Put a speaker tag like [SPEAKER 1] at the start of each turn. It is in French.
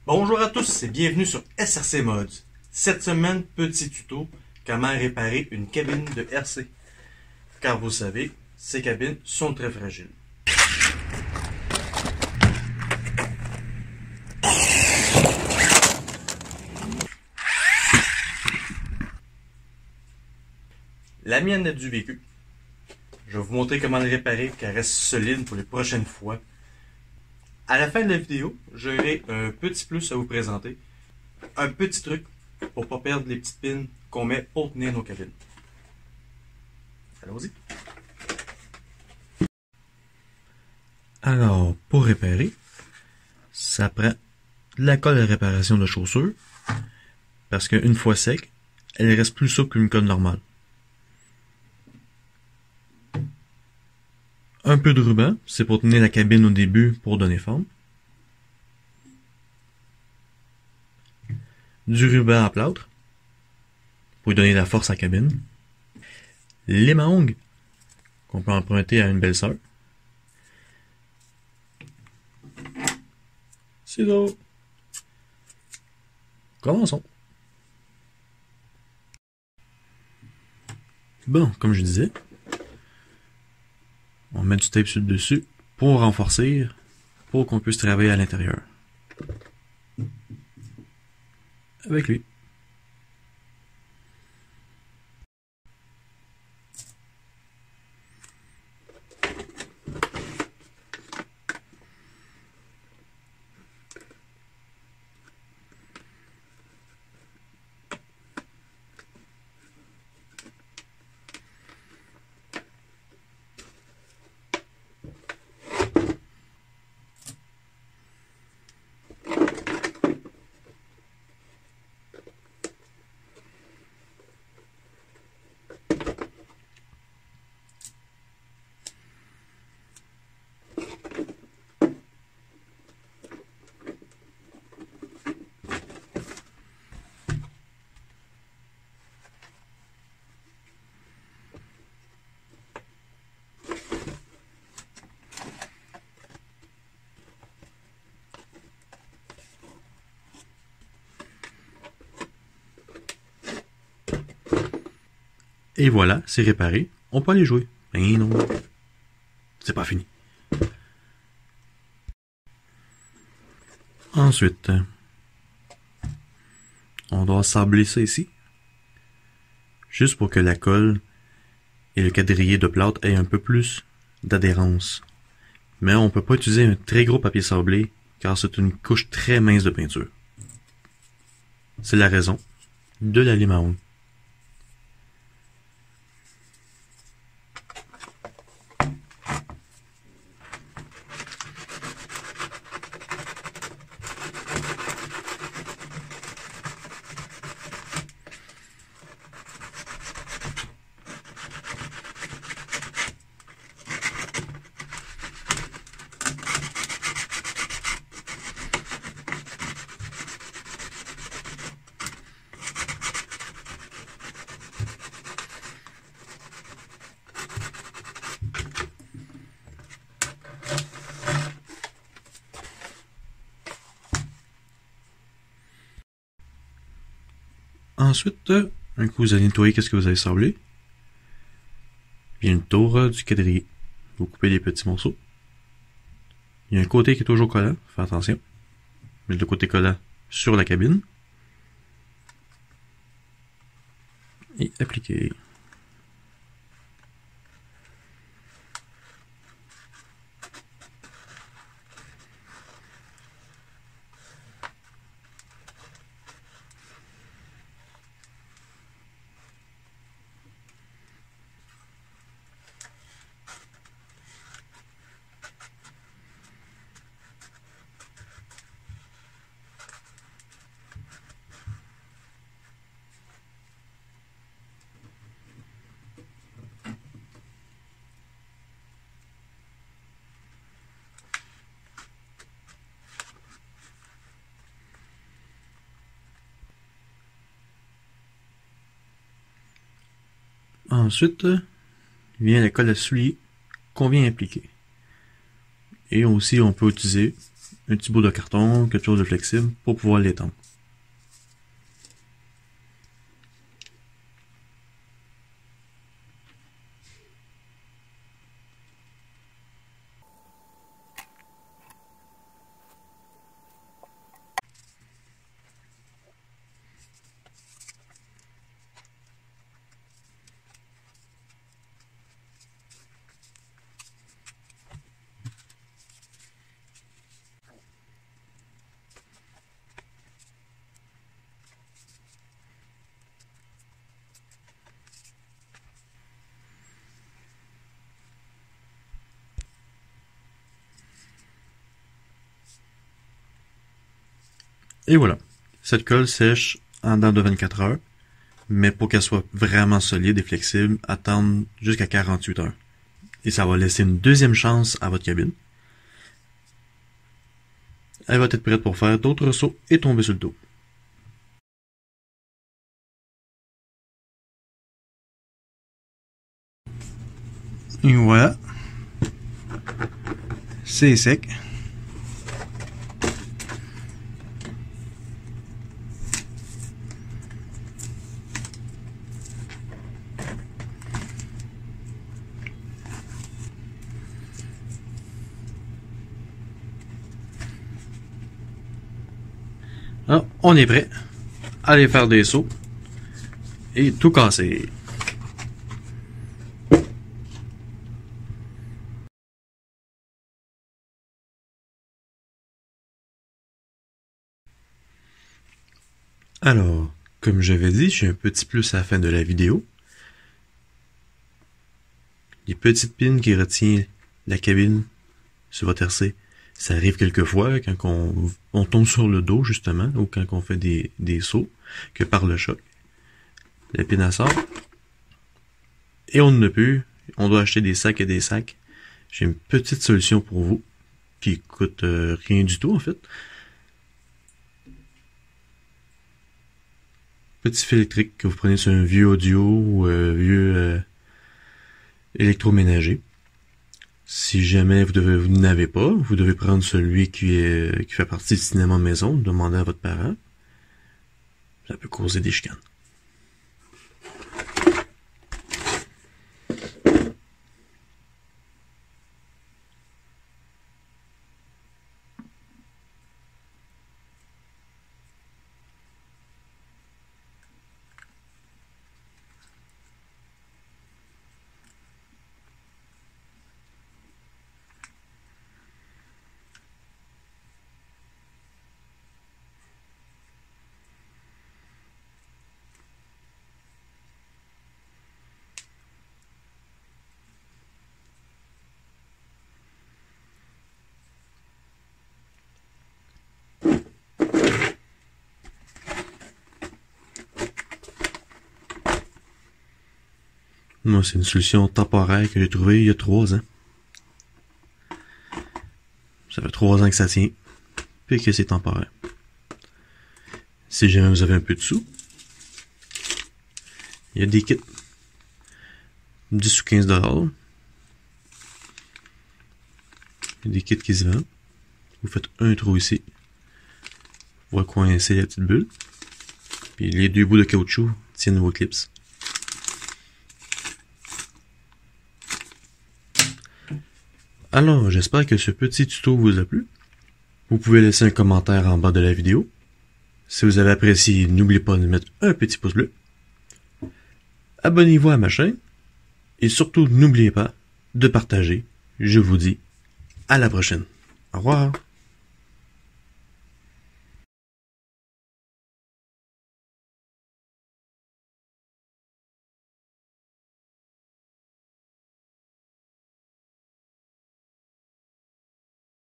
[SPEAKER 1] Bonjour à tous et bienvenue sur SRC Mods. Cette semaine, petit tuto, comment réparer une cabine de RC. Car vous savez, ces cabines sont très fragiles. La mienne a du vécu. Je vais vous montrer comment le réparer qu'elle reste solide pour les prochaines fois. À la fin de la vidéo, j'aurai un petit plus à vous présenter. Un petit truc pour ne pas perdre les petites pins qu'on met pour tenir nos cabines. Allons-y. Alors, pour réparer, ça prend de la colle à réparation de chaussures, parce qu'une fois sec, elle reste plus souple qu'une colle normale. Un peu de ruban, c'est pour tenir la cabine au début pour donner forme. Du ruban à plâtre, pour lui donner la force à la cabine. Les mangues, qu'on peut emprunter à une belle-sœur. Ciseaux. Commençons. Bon, comme je disais, on met du tape sur le dessus pour renforcer, pour qu'on puisse travailler à l'intérieur. Avec lui. Et voilà, c'est réparé. On peut aller jouer. Mais non, c'est pas fini. Ensuite, on doit sabler ça ici. Juste pour que la colle et le quadrillé de plâtre aient un peu plus d'adhérence. Mais on peut pas utiliser un très gros papier sablé car c'est une couche très mince de peinture. C'est la raison de la lime à ongles. Ensuite, un coup vous allez nettoyer qu'est-ce que vous avez sablé. Il y a une tour du quadrillé. Vous coupez les petits morceaux. Il y a un côté qui est toujours collant, faites attention. Mettez le côté collant sur la cabine. Et appliquez. Ensuite, vient la colle à soulier qu'on vient appliquer. Et aussi, on peut utiliser un petit bout de carton, quelque chose de flexible pour pouvoir l'étendre. Et voilà, cette colle sèche en dedans de 24 heures, mais pour qu'elle soit vraiment solide et flexible, attendre jusqu'à 48 heures. Et ça va laisser une deuxième chance à votre cabine. Elle va être prête pour faire d'autres sauts et tomber sur le dos.
[SPEAKER 2] Et voilà. C'est sec.
[SPEAKER 1] Alors, on est prêt à aller faire des sauts et tout casser. Alors, comme j'avais dit, j'ai un petit plus à la fin de la vidéo. Les petites pins qui retiennent la cabine sur votre RC, ça arrive quelquefois quand on tombe sur le dos, justement, ou quand on fait des sauts, que par le choc, la pin elle sort. Et on ne peut, on doit acheter des sacs et des sacs. J'ai une petite solution pour vous, qui coûte rien du tout, en fait. Petit fil électrique que vous prenez sur un vieux audio ou un vieux électroménager. Si jamais vous n'avez pas, vous devez prendre celui qui fait partie du cinéma maison, demandez à votre parent. Ça peut causer des chicanes. Moi, c'est une solution temporaire que j'ai trouvée il y a 3 ans. Ça fait 3 ans que ça tient, puis que c'est temporaire. Si jamais vous avez un peu de sous, il y a des kits. 10 ou 15 $. Il y a des kits qui se vendent. Vous faites un trou ici. Vous coincer la petite bulle. Puis les 2 bouts de caoutchouc tiennent vos clips. Alors, j'espère que ce petit tuto vous a plu. Vous pouvez laisser un commentaire en bas de la vidéo. Si vous avez apprécié, n'oubliez pas de mettre un petit pouce bleu. Abonnez-vous à ma chaîne. Et surtout, n'oubliez pas de partager. Je vous dis à la prochaine. Au revoir.